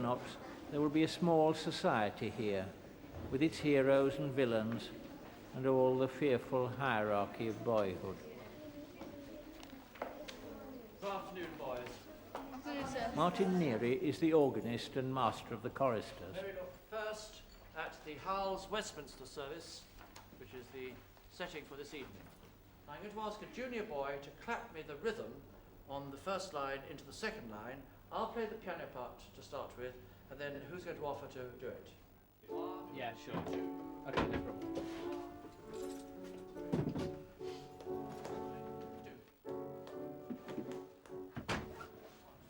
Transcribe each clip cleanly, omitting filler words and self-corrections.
grown-ups, there will be a small society here, with its heroes and villains, and all the fearful hierarchy of boyhood. Good afternoon, boys. Afternoon, sir. Martin Neary is the organist and master of the choristers. May we look first at the Howells Westminster service, which is the setting for this evening. I'm going to ask a junior boy to clap me the rhythm on the first line into the second line. I'll play the piano part to start with, and then who's going to offer to do it? One, Yeah, sure. two, Okay, no problem. two.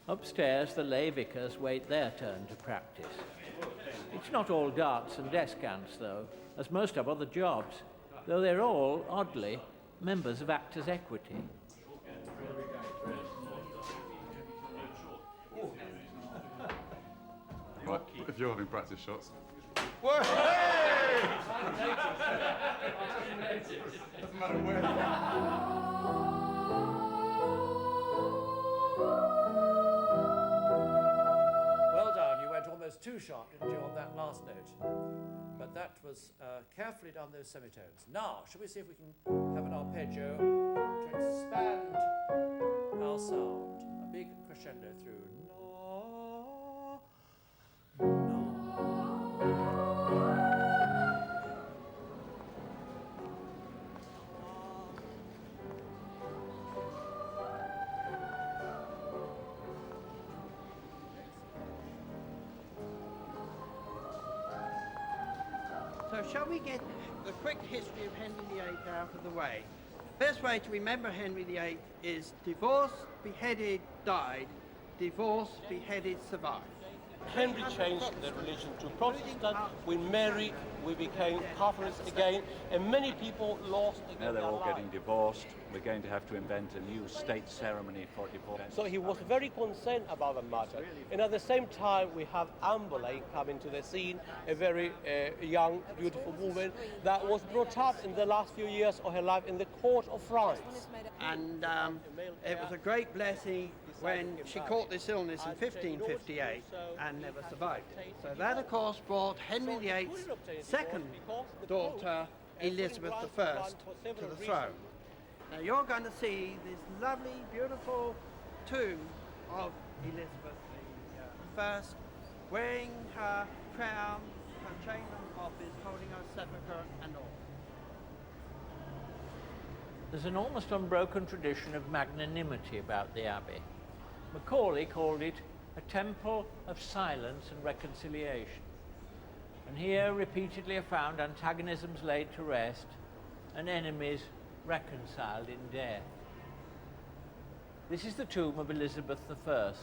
Upstairs, the lay vicars wait their turn to practice. It's not all darts and descants, though, as most have other jobs, though they're all, oddly, members of Actors' Equity. Right, if you're having practice shots. Well done, you went almost too sharp, didn't you, on that last note? But that was carefully done, those semitones. Now, shall we see if we can have an arpeggio to expand our sound? A big crescendo through. No, no. So shall we get the quick history of Henry VIII out of the way? Best way to remember Henry VIII is divorced, beheaded, died, divorced, beheaded, survived. Henry changed the religion to Protestant. With Mary, we became Catholics again, and many people lost again Now they're their all lives. getting divorced. We're going to have to invent a new state ceremony for divorce. So he was very concerned about the matter. And at the same time, we have Anne Boleyn coming to the scene, a very young, beautiful woman that was brought up in the last few years of her life in the court of France. And it was a great blessing when she caught this illness in 1558 and never survived it. So that, of course, brought Henry VIII's second daughter, Elizabeth I, to the throne. Now you're going to see this lovely, beautiful tomb of Elizabeth I, wearing her crown, her chamber of office, holding her sepulchre and all. There's an almost unbroken tradition of magnanimity about the Abbey. Macaulay called it a temple of silence and reconciliation. And here repeatedly are found antagonisms laid to rest and enemies reconciled in death. This is the tomb of Elizabeth I,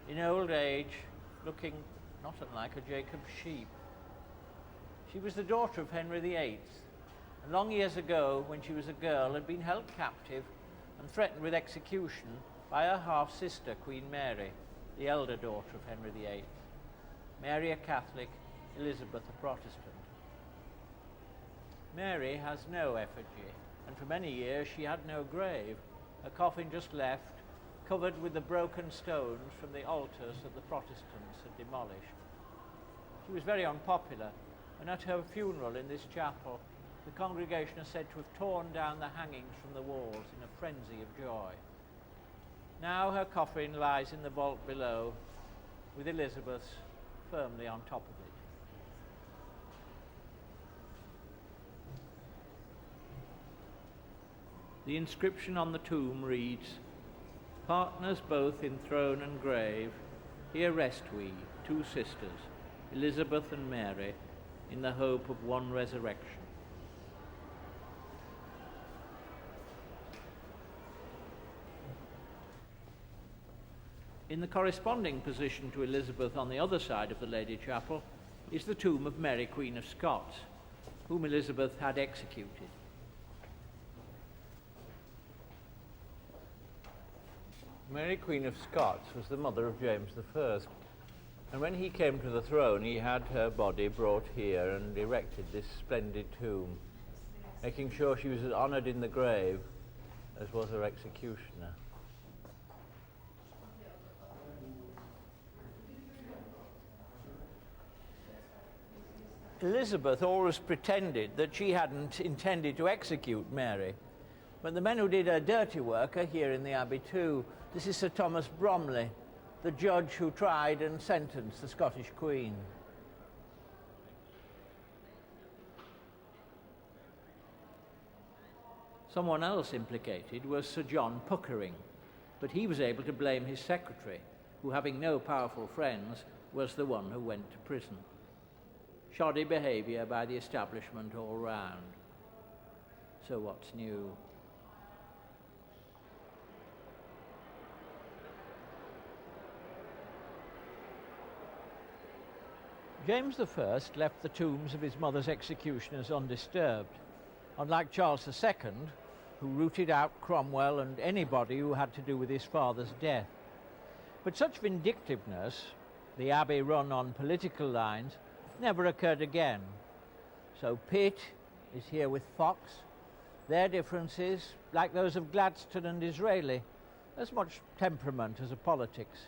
in old age looking not unlike a Jacob's sheep. She was the daughter of Henry VIII, and long years ago, when she was a girl, had been held captive and threatened with execution by her half-sister, Queen Mary, the elder daughter of Henry VIII. Mary a Catholic, Elizabeth a Protestant. Mary has no effigy, and for many years she had no grave, a coffin just left, covered with the broken stones from the altars that the Protestants had demolished. She was very unpopular, and at her funeral in this chapel, the congregation are said to have torn down the hangings from the walls in a frenzy of joy. Now her coffin lies in the vault below, with Elizabeth's firmly on top of it. The inscription on the tomb reads, "Partners both in throne and grave, here rest we, two sisters, Elizabeth and Mary, in the hope of one resurrection." In the corresponding position to Elizabeth on the other side of the Lady Chapel is the tomb of Mary, Queen of Scots, whom Elizabeth had executed. Mary, Queen of Scots, was the mother of James I, and when he came to the throne, he had her body brought here and erected this splendid tomb, making sure she was as honoured in the grave as was her executioner. Elizabeth always pretended that she hadn't intended to execute Mary, but the men who did her dirty work are here in the Abbey too. This is Sir Thomas Bromley, the judge who tried and sentenced the Scottish Queen. Someone else implicated was Sir John Puckering, but he was able to blame his secretary, who, having no powerful friends, was the one who went to prison. Shoddy behaviour by the establishment all round. So what's new? James I left the tombs of his mother's executioners undisturbed, unlike Charles II, who rooted out Cromwell and anybody who had to do with his father's death. But such vindictiveness, the Abbey run on political lines, never occurred again. So Pitt is here with Fox. Their differences, like those of Gladstone and Disraeli, as much temperament as a politics.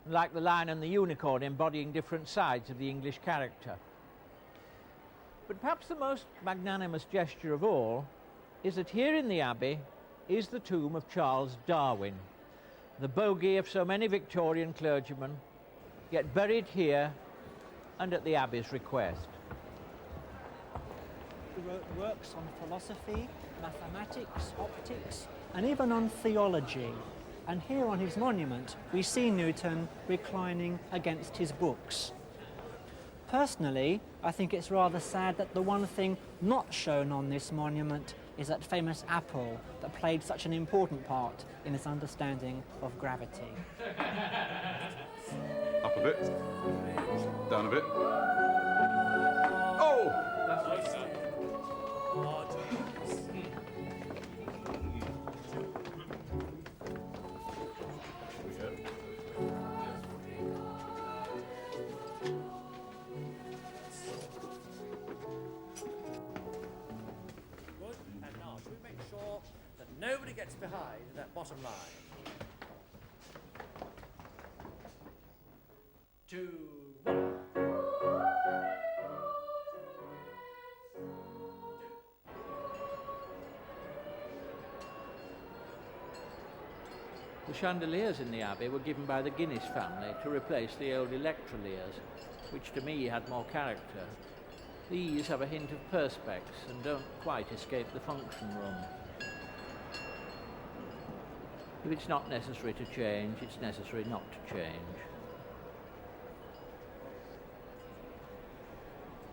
Like the lion and the unicorn embodying different sides of the English character. But perhaps the most magnanimous gesture of all is that here in the Abbey is the tomb of Charles Darwin, the bogey of so many Victorian clergymen, yet buried here and at the Abbey's request. He wrote works on philosophy, mathematics, optics, and even on theology. And here on his monument, we see Newton reclining against his books. Personally, I think it's rather sad that the one thing not shown on this monument is that famous apple that played such an important part in his understanding of gravity. Up a bit. Down a bit. Oh! Nobody gets behind that bottom line. 2, 1. The chandeliers in the Abbey were given by the Guinness family to replace the old electroliers, which to me had more character. These have a hint of perspex and don't quite escape the function room. If it's not necessary to change, it's necessary not to change.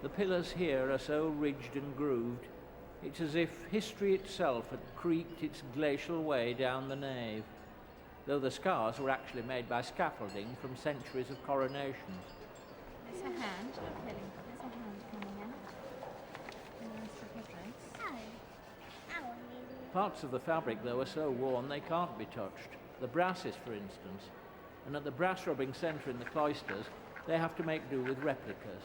The pillars here are so ridged and grooved, it's as if history itself had creaked its glacial way down the nave, though the scars were actually made by scaffolding from centuries of coronations. There's a hand. There's a hand coming in. Parts of the fabric, though, are so worn they can't be touched. The brasses, for instance. And at the brass rubbing centre in the cloisters, they have to make do with replicas.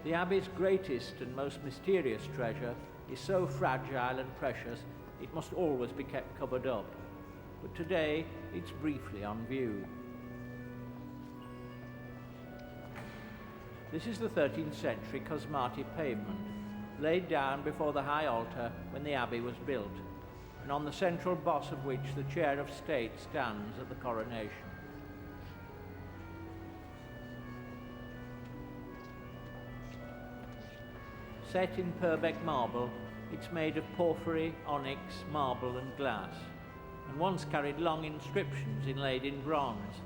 The Abbey's greatest and most mysterious treasure is so fragile and precious it must always be kept covered up. But today it's briefly on view. This is the 13th century Cosmati pavement, laid down before the high altar when the Abbey was built, and on the central boss of which the chair of state stands at the coronation. Set in Purbeck marble, it's made of porphyry, onyx, marble and glass, and once carried long inscriptions inlaid in bronze,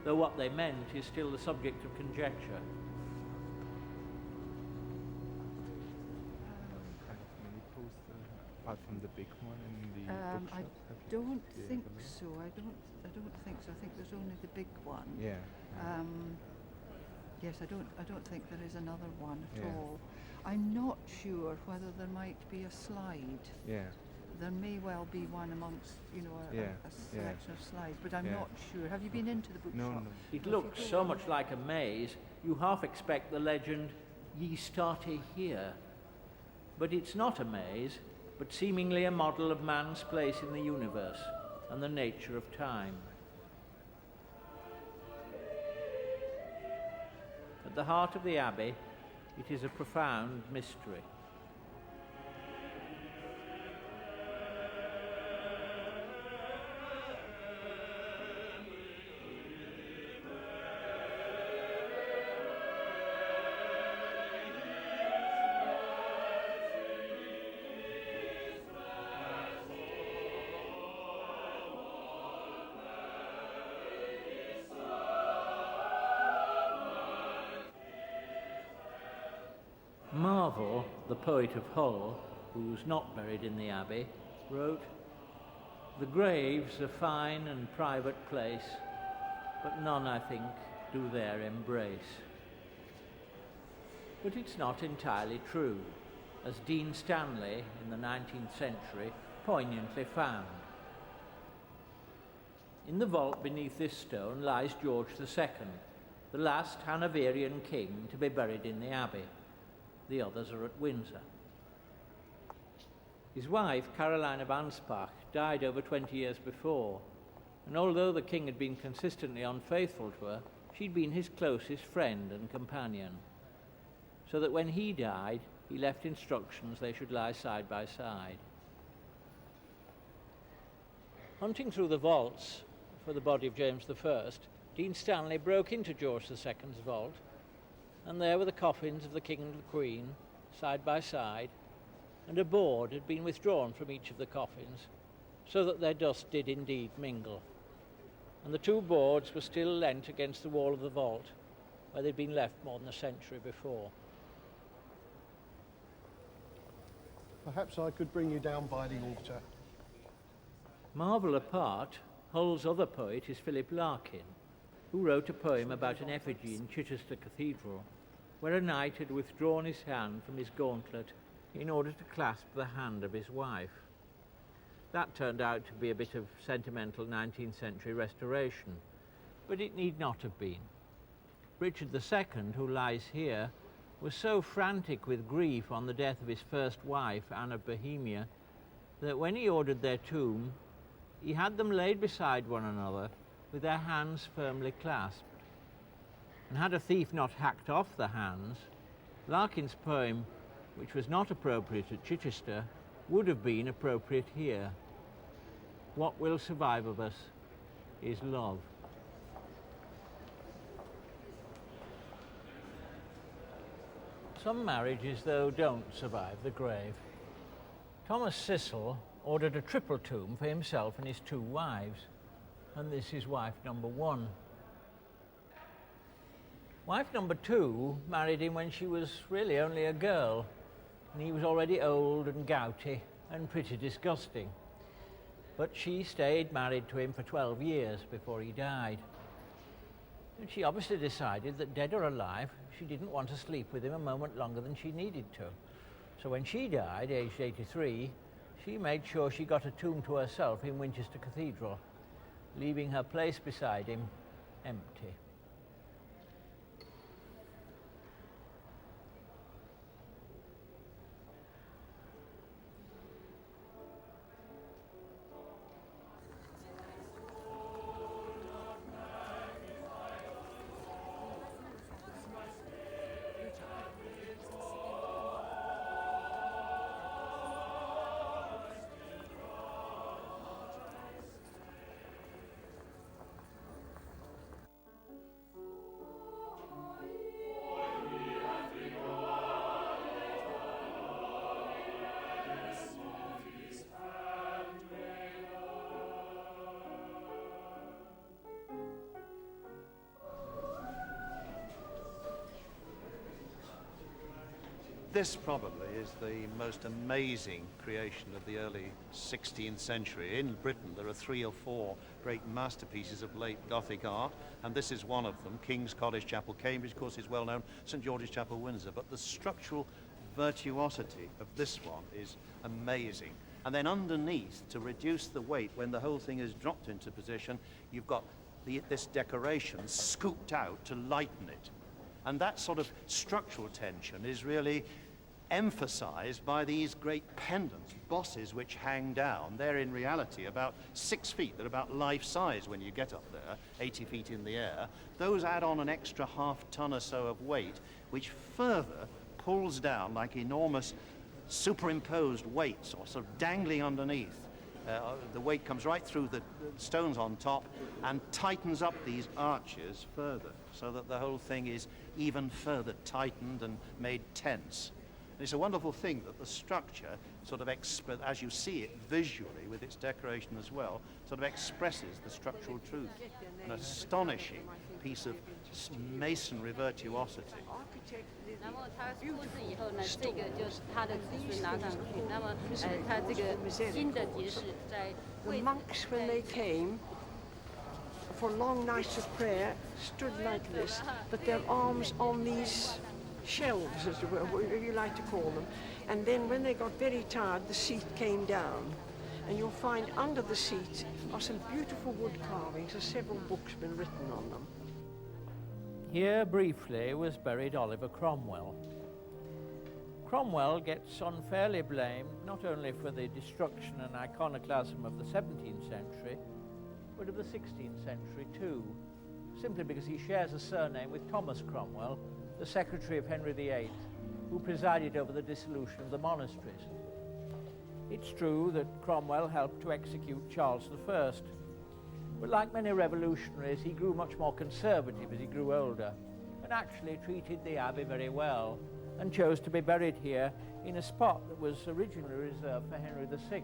though what they meant is still the subject of conjecture. Apart from the big one in the I bookshop? don't think so. I don't think so. I think there's only the big one. Yeah. Yes, I don't think there is another one at Yeah. all. I'm not sure whether there might be a slide. Yeah. There may well be one amongst, a Yeah, selection of slides, but I'm Yeah. not sure. Have you been into the bookshop? No. It looks so much like a maze, you half expect the legend, "Ye starte here." But it's not a maze, but seemingly a model of man's place in the universe and the nature of time. At the heart of the Abbey, it is a profound mystery. Marvel, the poet of Hull, who's not buried in the Abbey, wrote, "The grave's a fine and private place, but none, I think, do there embrace." But it's not entirely true, as Dean Stanley, in the 19th century, poignantly found. In the vault beneath this stone lies George II, the last Hanoverian king to be buried in the Abbey. The others are at Windsor. His wife, Caroline of Anspach, died over 20 years before, and although the king had been consistently unfaithful to her, she'd been his closest friend and companion, so that when he died, he left instructions they should lie side by side. Hunting through the vaults for the body of James I, Dean Stanley broke into George II's vault, and there were the coffins of the King and the Queen, side by side, and a board had been withdrawn from each of the coffins, so that their dust did indeed mingle. And the two boards were still leant against the wall of the vault, where they'd been left more than a century before. Perhaps I could bring you down by the altar. Marvel apart, Hull's other poet is Philip Larkin, who wrote a poem about an effigy in Chichester Cathedral, where a knight had withdrawn his hand from his gauntlet in order to clasp the hand of his wife. That turned out to be a bit of sentimental 19th century restoration, but it need not have been. Richard II, who lies here, was so frantic with grief on the death of his first wife, Anne of Bohemia, that when he ordered their tomb, he had them laid beside one another with their hands firmly clasped. And had a thief not hacked off the hands, Larkin's poem, which was not appropriate at Chichester, would have been appropriate here. What will survive of us is love. Some marriages, though, don't survive the grave. Thomas Cecil ordered a triple tomb for himself and his two wives, and this is wife number 1. Wife number 2 married him when she was really only a girl, and he was already old and gouty and pretty disgusting. But she stayed married to him for 12 years before he died. And she obviously decided that, dead or alive, she didn't want to sleep with him a moment longer than she needed to. So when she died, aged 83, she made sure she got a tomb to herself in Winchester Cathedral, leaving her place beside him empty. This probably is the most amazing creation of the early 16th century. In Britain, there are 3 or 4 great masterpieces of late Gothic art, and this is one of them. King's College Chapel, Cambridge, of course, is well known, St George's Chapel, Windsor, but the structural virtuosity of this one is amazing. And then underneath, to reduce the weight, when the whole thing is dropped into position, you've got this decoration scooped out to lighten it. And that sort of structural tension is really emphasized by these great pendants, bosses which hang down. They're in reality about 6 feet. They're about life size when you get up there, 80 feet in the air. Those add on an extra half ton or so of weight, which further pulls down like enormous superimposed weights or sort of dangling underneath. The weight comes right through the stones on top and tightens up these arches further, so that the whole thing is even further tightened and made tense. And it's a wonderful thing that the structure sort of, as you see it visually with its decoration as well, sort of expresses the structural truth. An astonishing piece of masonry virtuosity. 然后他复制以后呢，这个就是他的子孙拿上去。那么，他这个新的结饰在 The monks, when they came for long nights of prayer, stood like this, but their arms on these shelves, as it were, whatever you like to call them. And then when they got very tired, the seat came down. And you'll find under the seat are some beautiful wood carvings. There's several books been written on them. Here, briefly, was buried Oliver Cromwell. Cromwell gets unfairly blamed not only for the destruction and iconoclasm of the 17th century, but of the 16th century too, simply because he shares a surname with Thomas Cromwell, the secretary of Henry VIII, who presided over the dissolution of the monasteries. It's true that Cromwell helped to execute Charles I, but like many revolutionaries, he grew much more conservative as he grew older, and actually treated the abbey very well, and chose to be buried here in a spot that was originally reserved for Henry VI.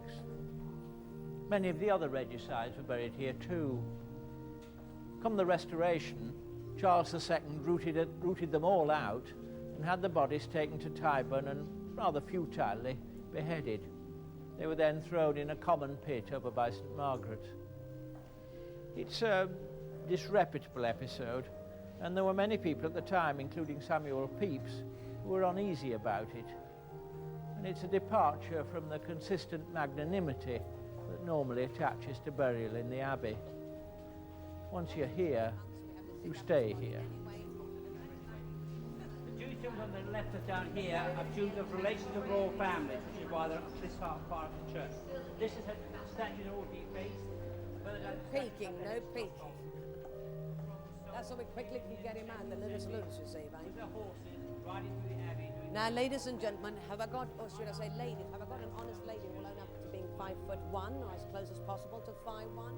Many of the other regicides were buried here too. Come the Restoration, Charles II rooted them all out and had the bodies taken to Tyburn and rather futilely beheaded. They were then thrown in a common pit over by St. Margaret. It's a disreputable episode, and there were many people at the time, including Samuel Pepys, who were uneasy about it. And it's a departure from the consistent magnanimity that normally attaches to burial in the Abbey. Once you're here, you stay here. The Jewish children that left us down here are Jews of relations of royal families, which is why they're this part of the church. This is a statue of ordinary face. Peeking, no peeking. That's so we quickly can get him out, the little salutes, you see, mate. Now, ladies and gentlemen, have I got, or should I say ladies, have I got an honest lady who will own up to being 5'1", or as close as possible to 5'1"?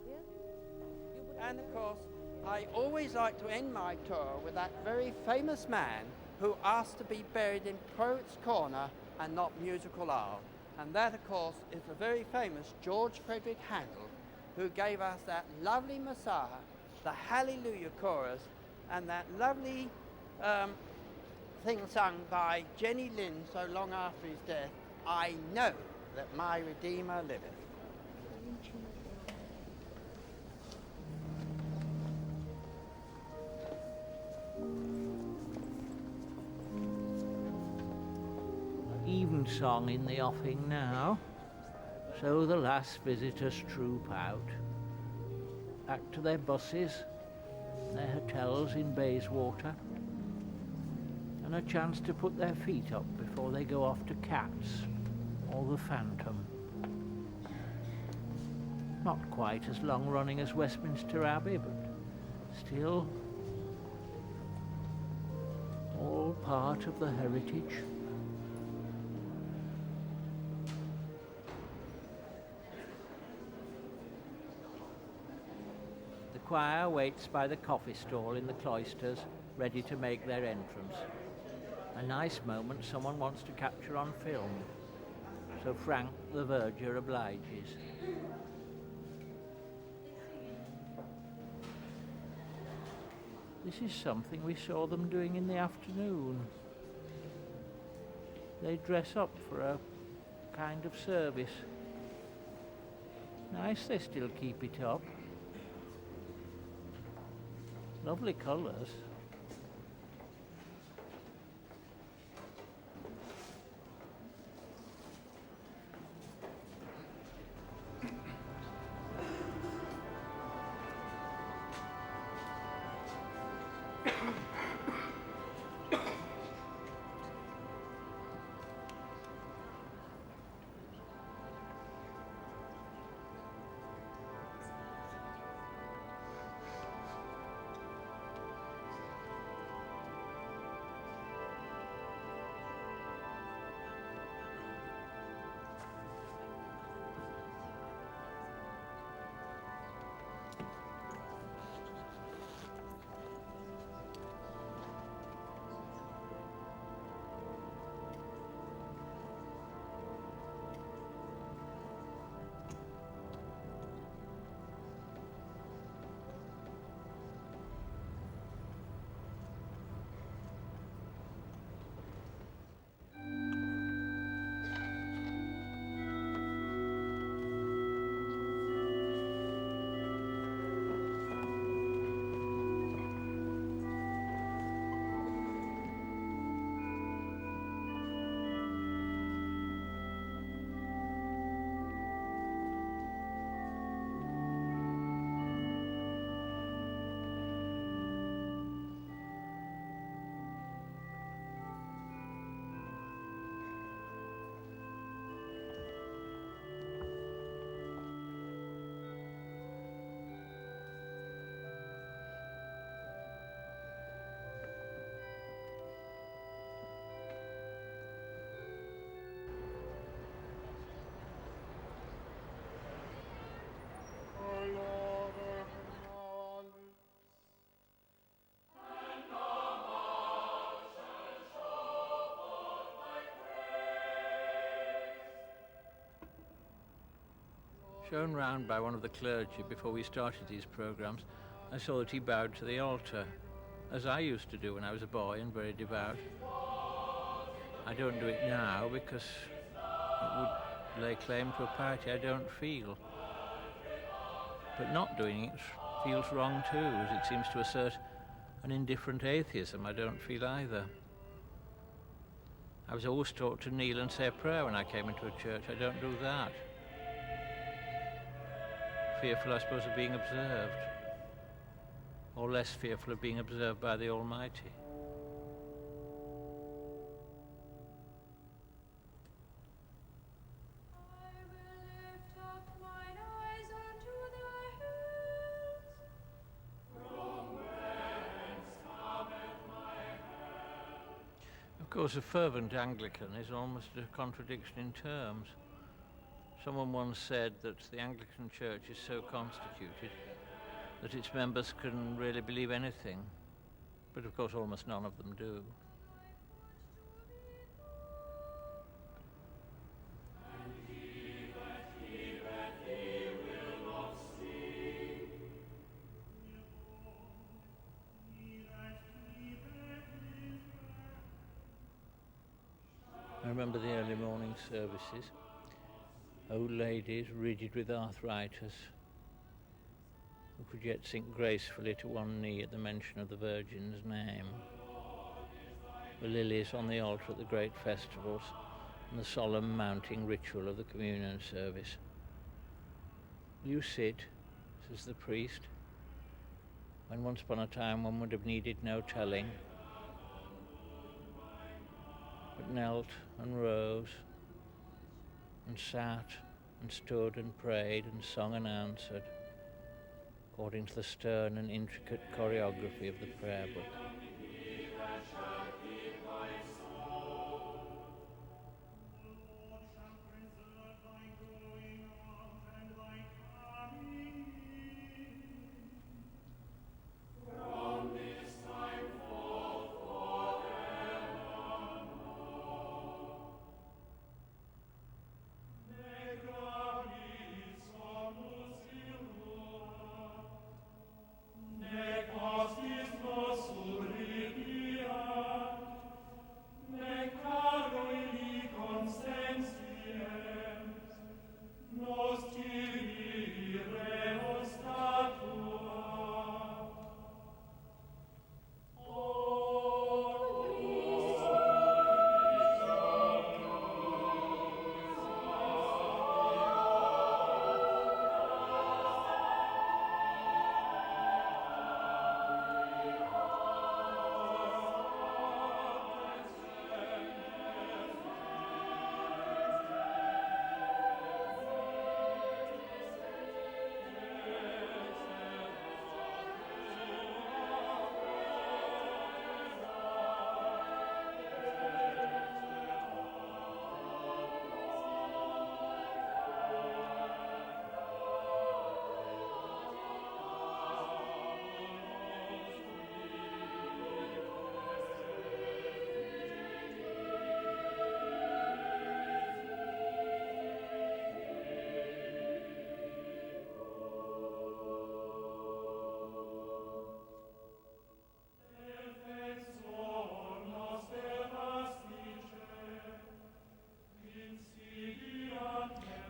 Yeah? And of course, I always like to end my tour with that very famous man who asked to be buried in Poets' Corner and not Musical Aisle. And that, of course, is the very famous George Frederick Handel, who gave us that lovely Messiah, the Hallelujah chorus, and that lovely thing sung by Jenny Lind so long after his death, I know that my Redeemer liveth. Evensong in the offing now, so the last visitors troop out, back to their buses, their hotels in Bayswater, and a chance to put their feet up before they go off to Cats or the Phantom. Not quite as long-running as Westminster Abbey, but still all part of the heritage. The choir waits by the coffee stall in the cloisters, ready to make their entrance. A nice moment someone wants to capture on film, so Frank the verger obliges. This is something we saw them doing in the afternoon. They dress up for a kind of service. Nice they still keep it up. Lovely colours. Shown round by one of the clergy before we started these programmes, I saw that he bowed to the altar, as I used to do when I was a boy and very devout. I don't do it now because it would lay claim to a piety I don't feel. But not doing it feels wrong too, as it seems to assert an indifferent atheism I don't feel either. I was always taught to kneel and say a prayer when I came into a church. I don't do that. Fearful, I suppose, of being observed, or less fearful of being observed by the Almighty. Of course, a fervent Anglican is almost a contradiction in terms. Someone once said that the Anglican Church is so constituted that its members can really believe anything, but of course almost none of them do. I remember the early morning services. Old ladies, rigid with arthritis, who could yet sink gracefully to one knee at the mention of the Virgin's name. The lilies on the altar at the great festivals, and the solemn mounting ritual of the communion service. "Will you sit?" says the priest, when once upon a time one would have needed no telling, but knelt and rose and sat and stood and prayed and sung and answered, according to the stern and intricate choreography of the prayer book.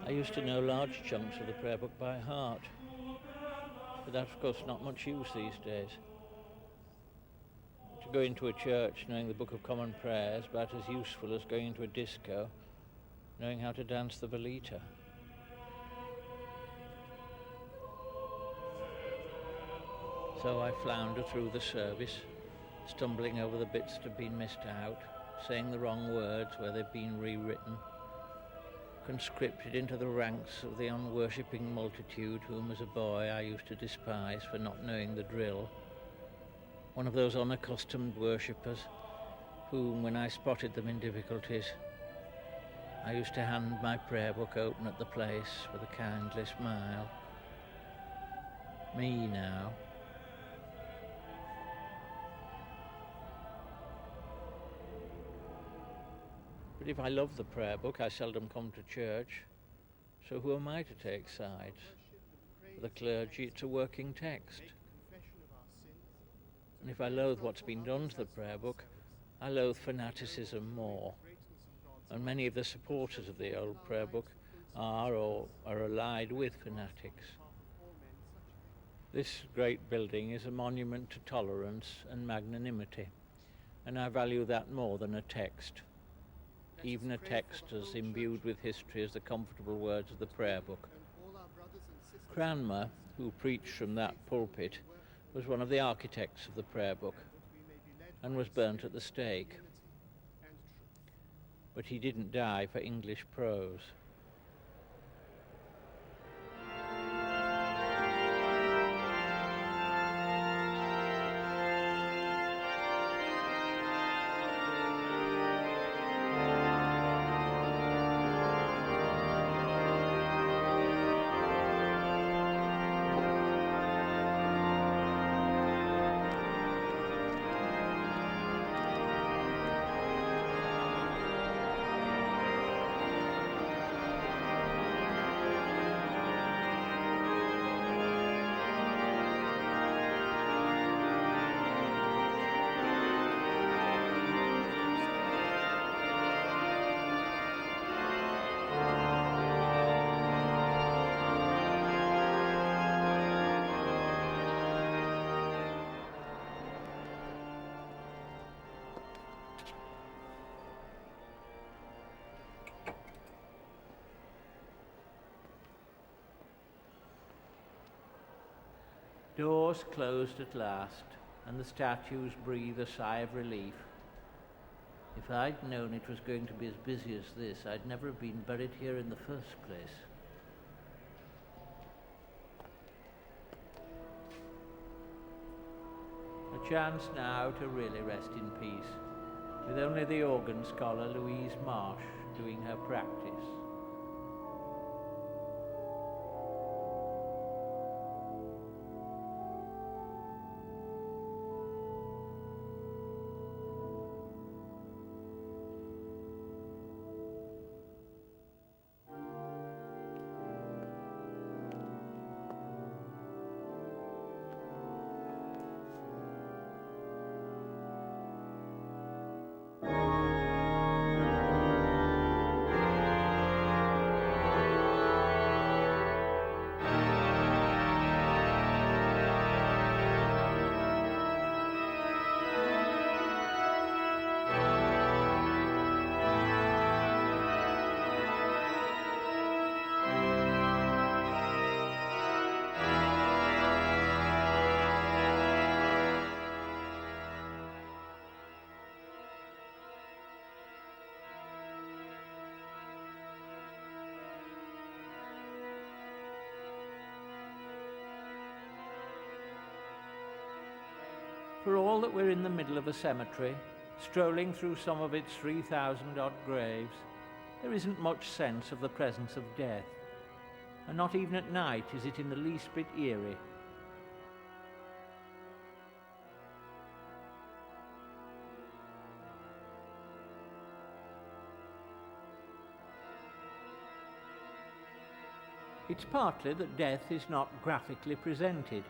I used to know large chunks of the prayer book by heart, but that's of course not much use these days. To go into a church knowing the Book of Common Prayer is about as useful as going into a disco knowing how to dance the velita. So I flounder through the service, stumbling over the bits that have been missed out, saying the wrong words where they've been rewritten, conscripted into the ranks of the unworshipping multitude whom as a boy I used to despise for not knowing the drill. One of those unaccustomed worshippers whom, when I spotted them in difficulties, I used to hand my prayer book open at the place with a kindly smile. Me now. But if I love the prayer book, I seldom come to church. So who am I to take sides? For the clergy, it's a working text. And if I loathe what's been done to the prayer book, I loathe fanaticism more. And many of the supporters of the old prayer book are or are allied with fanatics. This great building is a monument to tolerance and magnanimity, and I value that more than a text, even a text as imbued with history as the comfortable words of the prayer book. Cranmer, who preached from that pulpit, was one of the architects of the prayer book and was burnt at the stake. But he didn't die for English prose. Doors closed at last, and the statues breathe a sigh of relief. If I'd known it was going to be as busy as this, I'd never have been buried here in the first place. A chance now to really rest in peace, with only the organ scholar Louise Marsh doing her practice. For all that we're in the middle of a cemetery, strolling through some of its 3,000-odd graves, there isn't much sense of the presence of death, and not even at night is it in the least bit eerie. It's partly that death is not graphically presented.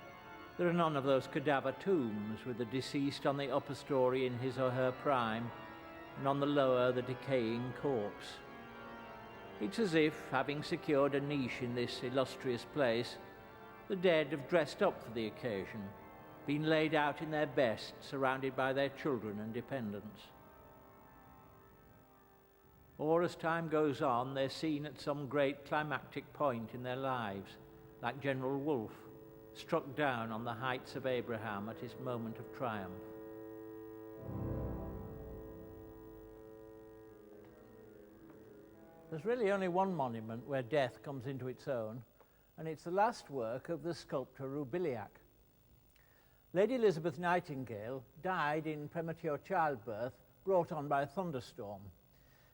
There are none of those cadaver tombs with the deceased on the upper story in his or her prime, and on the lower the decaying corpse. It's as if, having secured a niche in this illustrious place, the dead have dressed up for the occasion, been laid out in their best, surrounded by their children and dependents. Or as time goes on, they're seen at some great climactic point in their lives, like General Wolfe, struck down on the heights of Abraham at his moment of triumph. There's really only one monument where death comes into its own, and it's the last work of the sculptor Roubiliac. Lady Elizabeth Nightingale died in premature childbirth brought on by a thunderstorm,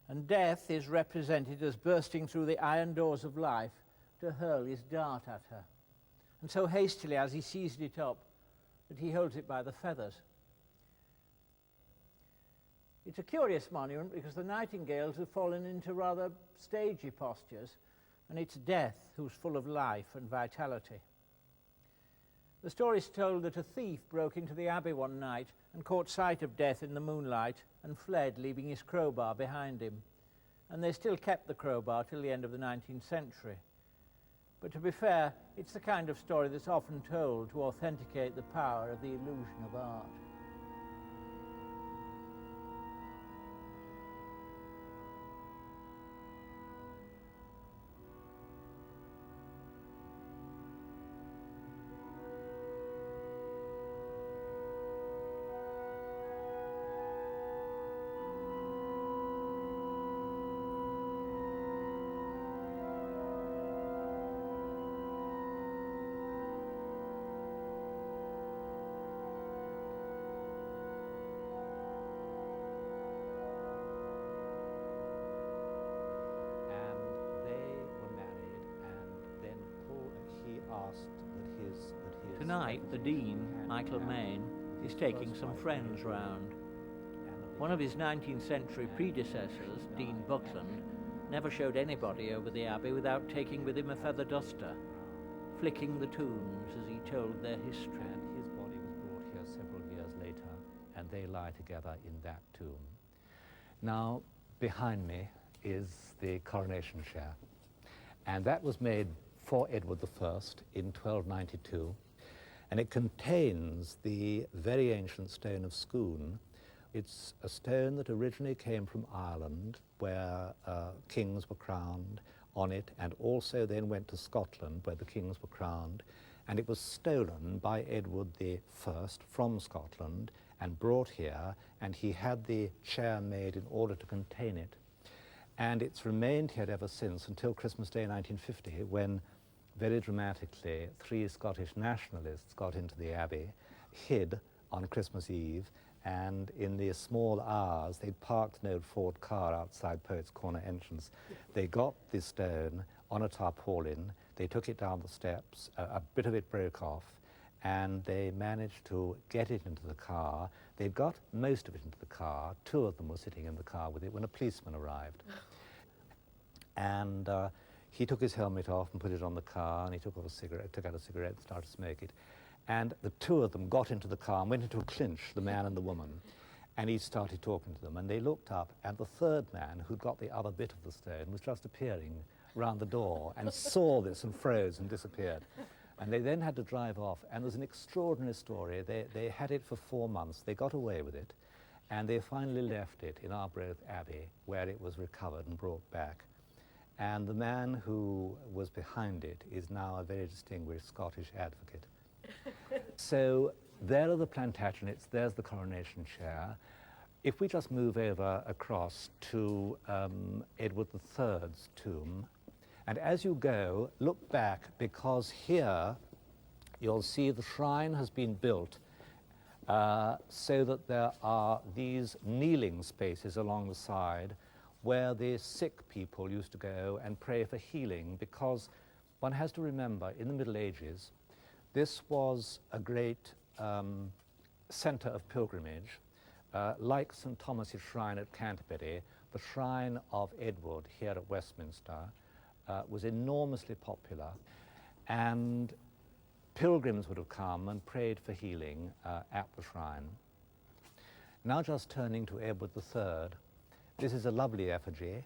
and death is represented as bursting through the iron doors of life to hurl his dart at her. And so hastily has he seized it up that he holds it by the feathers. It's a curious monument because the Nightingales have fallen into rather stagey postures, and it's death who's full of life and vitality. The story's told that a thief broke into the abbey one night and caught sight of death in the moonlight and fled, leaving his crowbar behind him. And they still kept the crowbar till the end of the 19th century. But to be fair, it's the kind of story that's often told to authenticate the power of the illusion of art. Tonight, the Dean, Michael Main, is taking some friends round. One of his 19th century predecessors, Dean Buckland, never showed anybody over the Abbey without taking with him a feather duster, flicking the tombs as he told their history. And his body was brought here several years later, and they lie together in that tomb. Now, behind me is the coronation chair, and that was made for Edward I in 1292. And it contains the very ancient stone of Scone. It's a stone that originally came from Ireland, where kings were crowned on it, and also then went to Scotland, where the kings were crowned. And it was stolen by Edward I from Scotland and brought here, and he had the chair made in order to contain it. And it's remained here ever since until Christmas Day 1950, when very dramatically, 3 Scottish nationalists got into the Abbey, hid on Christmas Eve, and in the small hours, they'd parked an old Ford car outside Poets' Corner entrance. They got the stone on a tarpaulin, they took it down the steps, a bit of it broke off, and they managed to get it into the car. They'd got most of it into the car. 2 of them were sitting in the car with it when a policeman arrived. And he took his helmet off and put it on the car, and he took out a cigarette and started to smoke it. And the 2 of them got into the car and went into a clinch, the man and the woman, and he started talking to them. And they looked up, and the 3rd man, who'd got the other bit of the stone, was just appearing round the door and saw this and froze and disappeared. And they then had to drive off, and there's an extraordinary story. They had it for 4 months. They got away with it, and they finally left it in Arbroath Abbey, where it was recovered and brought back. And the man who was behind it is now a very distinguished Scottish advocate. So there are the Plantagenets, there's the coronation chair. If we just move over across to Edward III's tomb, and as you go, look back, because here you'll see the shrine has been built so that there are these kneeling spaces along the side where the sick people used to go and pray for healing, because one has to remember, in the Middle Ages, this was a great centre of pilgrimage. Like St. Thomas's Shrine at Canterbury, the Shrine of Edward here at Westminster was enormously popular, and pilgrims would have come and prayed for healing at the shrine. Now just turning to Edward III, this is a lovely effigy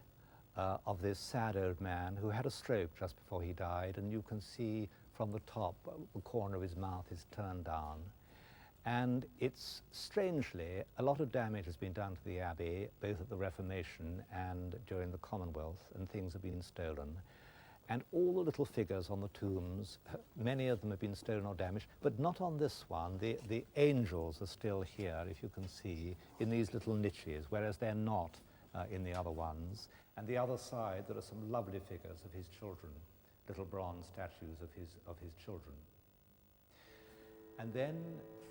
of this sad old man who had a stroke just before he died, and you can see from the top the corner of his mouth is turned down. And it's strangely, a lot of damage has been done to the Abbey, both at the Reformation and during the Commonwealth, and things have been stolen. And all the little figures on the tombs, many of them have been stolen or damaged, but not on this one. The angels are still here, if you can see, in these little niches, whereas they're not in the other ones. And the other side, there are some lovely figures of his children, little bronze statues of his children. And then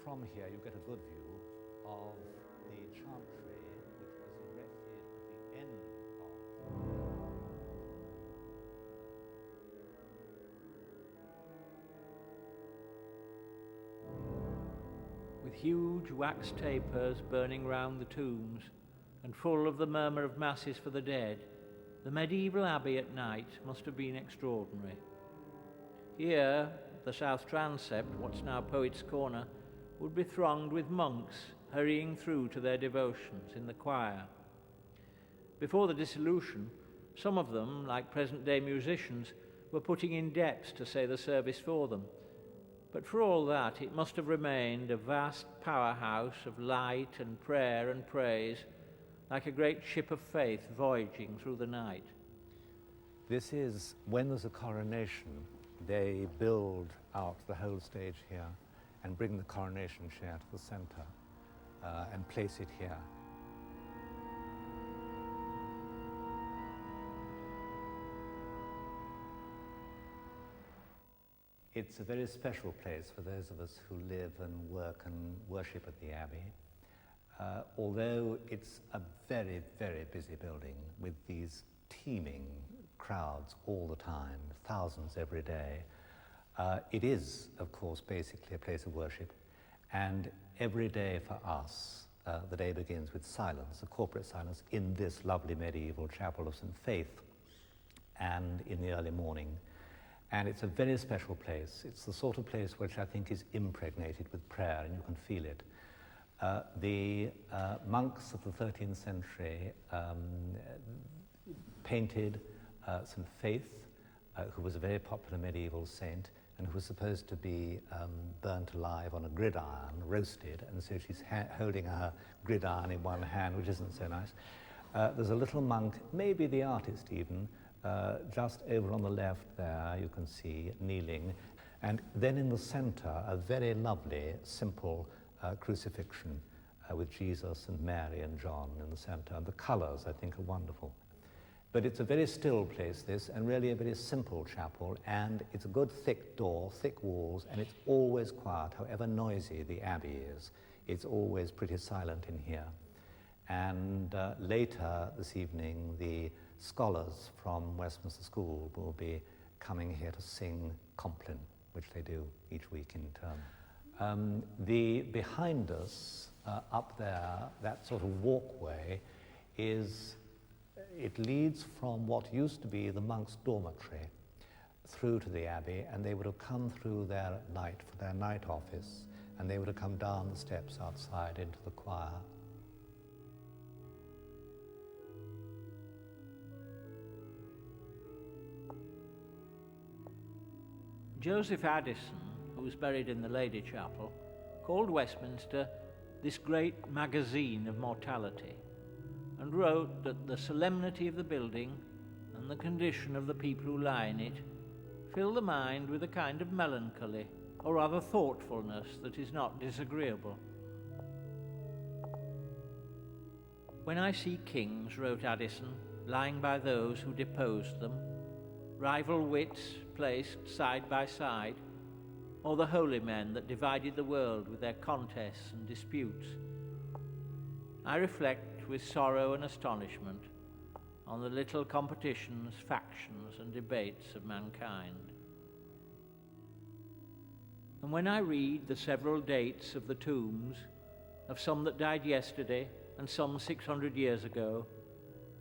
from here you get a good view of the chantry, which was erected at the end of with huge wax tapers burning round the tombs and full of the murmur of masses for the dead, The medieval abbey at night must have been extraordinary. Here, the south transept, what's now Poets' Corner, would be thronged with monks hurrying through to their devotions in the choir. Before the dissolution, some of them, like present-day musicians, were putting in depths to say the service for them. But for all that, it must have remained a vast powerhouse of light and prayer and praise, like a great ship of faith voyaging through the night. This is, when there's a coronation, they build out the whole stage here and bring the coronation chair to the center and place it here. It's a very special place for those of us who live and work and worship at the Abbey. Although it's a very, very busy building with these teeming crowds all the time, thousands every day, it is, of course, basically a place of worship. And every day for us, the day begins with silence, a corporate silence, in this lovely medieval chapel of St. Faith, and in the early morning. And it's a very special place. It's the sort of place which I think is impregnated with prayer, and you can feel it. The monks of the 13th century painted St. Faith, who was a very popular medieval saint, and who was supposed to be burnt alive on a gridiron, roasted, and so she's holding her gridiron in one hand, which isn't so nice. There's a little monk, maybe the artist even, just over on the left there, you can see, kneeling. And then in the center, a very lovely, simple crucifixion with Jesus and Mary and John in the center. And the colors, I think, are wonderful. But it's a very still place, this, and really a very simple chapel, and it's a good thick door, thick walls, and it's always quiet, however noisy the Abbey is. It's always pretty silent in here. And later this evening, the scholars from Westminster School will be coming here to sing Compline, which they do each week in turn. Behind us, up there, that sort of walkway it leads from what used to be the monks' dormitory through to the Abbey, and they would have come through there at night for their night office, and they would have come down the steps outside into the choir. Joseph Addison, who was buried in the Lady Chapel, called Westminster this great magazine of mortality, and wrote that the solemnity of the building and the condition of the people who lie in it fill the mind with a kind of melancholy, or rather thoughtfulness, that is not disagreeable. When I see kings, wrote Addison, lying by those who deposed them, rival wits placed side by side, or the holy men that divided the world with their contests and disputes, I reflect with sorrow and astonishment on the little competitions, factions, and debates of mankind. And when I read the several dates of the tombs, of some that died yesterday and some 600 years ago,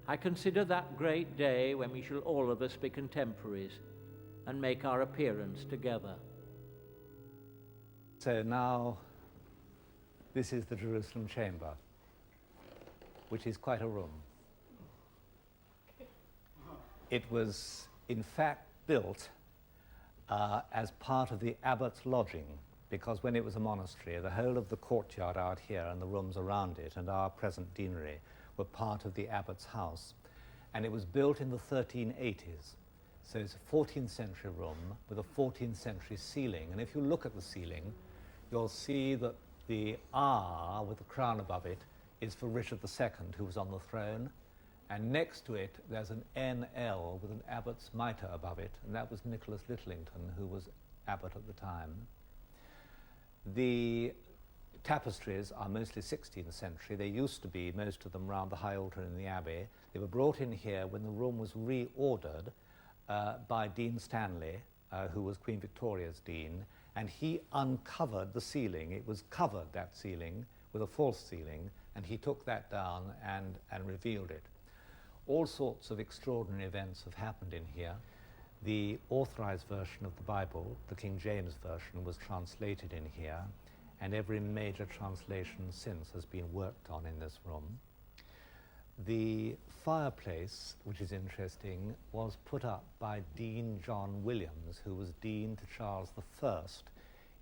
I consider that great day when we shall all of us be contemporaries and make our appearance together. So now, this is the Jerusalem chamber, which is quite a room. It was, in fact, built as part of the abbot's lodging, because when it was a monastery, the whole of the courtyard out here and the rooms around it and our present deanery were part of the abbot's house. And it was built in the 1380s. So it's a 14th century room with a 14th century ceiling. And if you look at the ceiling, you'll see that the R with the crown above it is for Richard II, who was on the throne. And next to it, there's an NL with an abbot's mitre above it, and that was Nicholas Littlington, who was abbot at the time. The tapestries are mostly 16th century. They used to be, most of them, round the high altar in the Abbey. They were brought in here when the room was reordered by Dean Stanley, who was Queen Victoria's dean, and he uncovered the ceiling. It was covered, that ceiling, with a false ceiling, and he took that down and revealed it. all sorts of extraordinary events have happened in here. The authorized version of the Bible, the King James Version, was translated in here, and every major translation since has been worked on in this room. The fireplace, which is interesting, was put up by Dean John Williams, who was Dean to Charles I,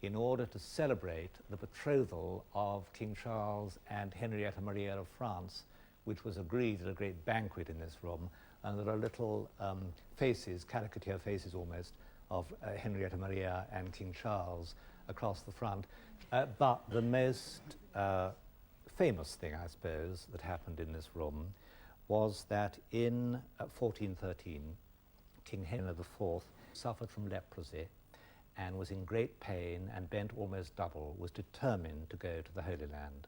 in order to celebrate the betrothal of King Charles and Henrietta Maria of France, which was agreed at a great banquet in this room. And there are little faces, caricature faces almost, of Henrietta Maria and King Charles across the front. But the most famous thing, I suppose, that happened in this room was that in 1413, King Henry IV suffered from leprosy and was in great pain and bent almost double, was determined to go to the Holy Land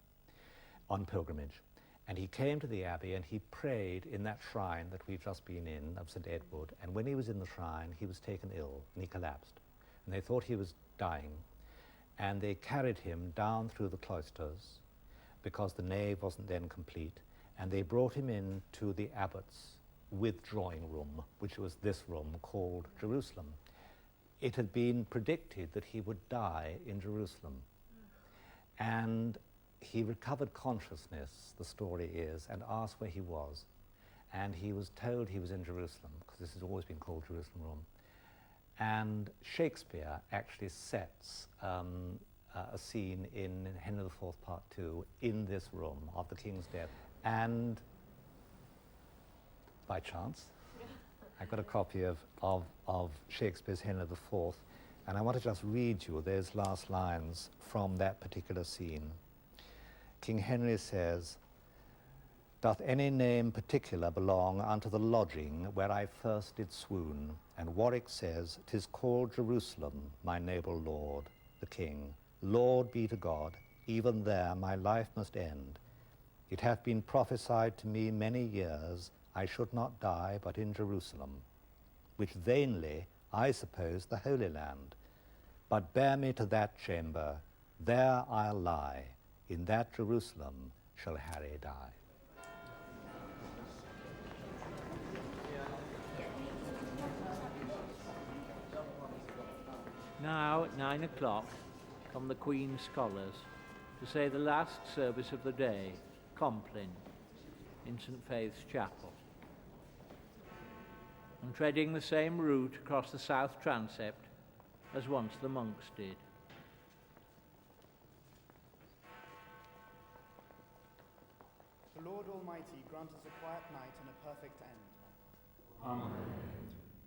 on pilgrimage. And he came to the Abbey and he prayed in that shrine that we've just been in of St. Edward. And when he was in the shrine, he was taken ill and he collapsed. And they thought he was dying. And they carried him down through the cloisters because the nave wasn't then complete. And they brought him into the abbot's withdrawing room, which was this room called Jerusalem. It had been predicted that he would die in Jerusalem. And he recovered consciousness, the story is, and asked where he was. And he was told he was in Jerusalem, because this has always been called Jerusalem Room. And Shakespeare actually sets a scene in Henry IV Part 2 in this room of the king's death. And by chance, I got a copy of Shakespeare's Henry IV, and I want to just read you those last lines from that particular scene. King Henry says, "Doth any name particular belong unto the lodging where I first did swoon?" And Warwick says, "'Tis called Jerusalem, my noble lord, the king. Lord be to God, even there my life must end. It hath been prophesied to me many years, I should not die but in Jerusalem, which vainly I suppose the Holy Land. But bear me to that chamber, there I'll lie, in that Jerusalem shall Harry die." Now at 9 o'clock come the Queen's scholars to say the last service of the day, Compline, in St. Faith's Chapel. And treading the same route across the south transept as once the monks did. The Lord Almighty grant us a quiet night and a perfect end. Amen.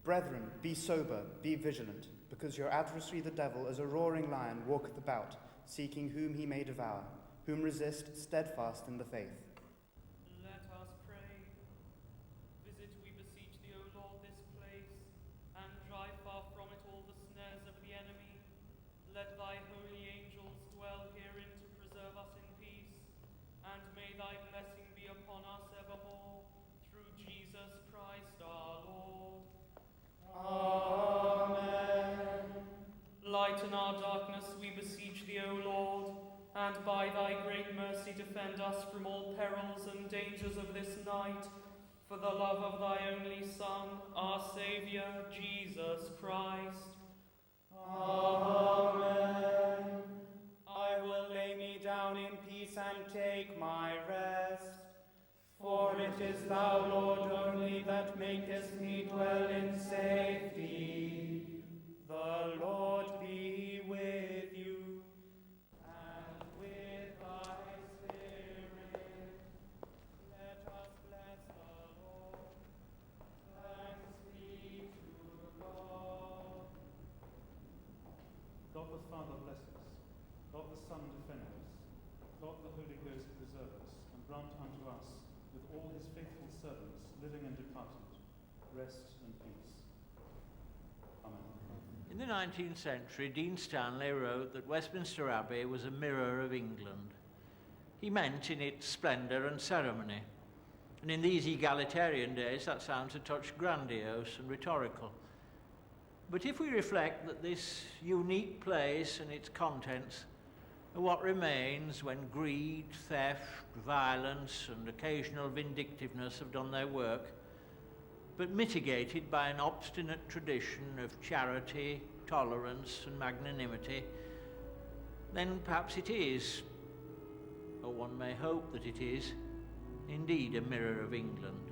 Brethren, be sober, be vigilant, because your adversary the devil, as a roaring lion, walketh about, seeking whom he may devour, whom resist steadfast in the faith. Let us pray. Visit, we beseech thee, O Lord, this place, and drive far from it all the snares of the enemy. Let thy holy angels dwell herein to preserve us in peace, and may thy blessing be upon us evermore, through Jesus Christ our Lord. Amen. Lighten our darkness, we beseech thee, O Lord, and by thy great mercy defend us from all perils and dangers of this night, for the love of thy only Son, our Saviour, Jesus Christ. Amen. I will lay me down in peace and take my rest, for it is thou, Lord, only that makest me dwell in safety. The Lord be with you, and with thy spirit. Let us bless the Lord. Thanks be to God. God the Father bless us, God the Son defend us, God the Holy Ghost preserve us, and grant unto us, with all his faithful servants, living and departed, rest and peace. Amen. In the 19th century, Dean Stanley wrote that Westminster Abbey was a mirror of England. He meant in its splendour and ceremony. And in these egalitarian days, that sounds a touch grandiose and rhetorical. But if we reflect that this unique place and its contents are what remains when greed, theft, violence, and occasional vindictiveness have done their work, but mitigated by an obstinate tradition of charity, tolerance and magnanimity, then perhaps it is, or one may hope that it is, indeed a mirror of England.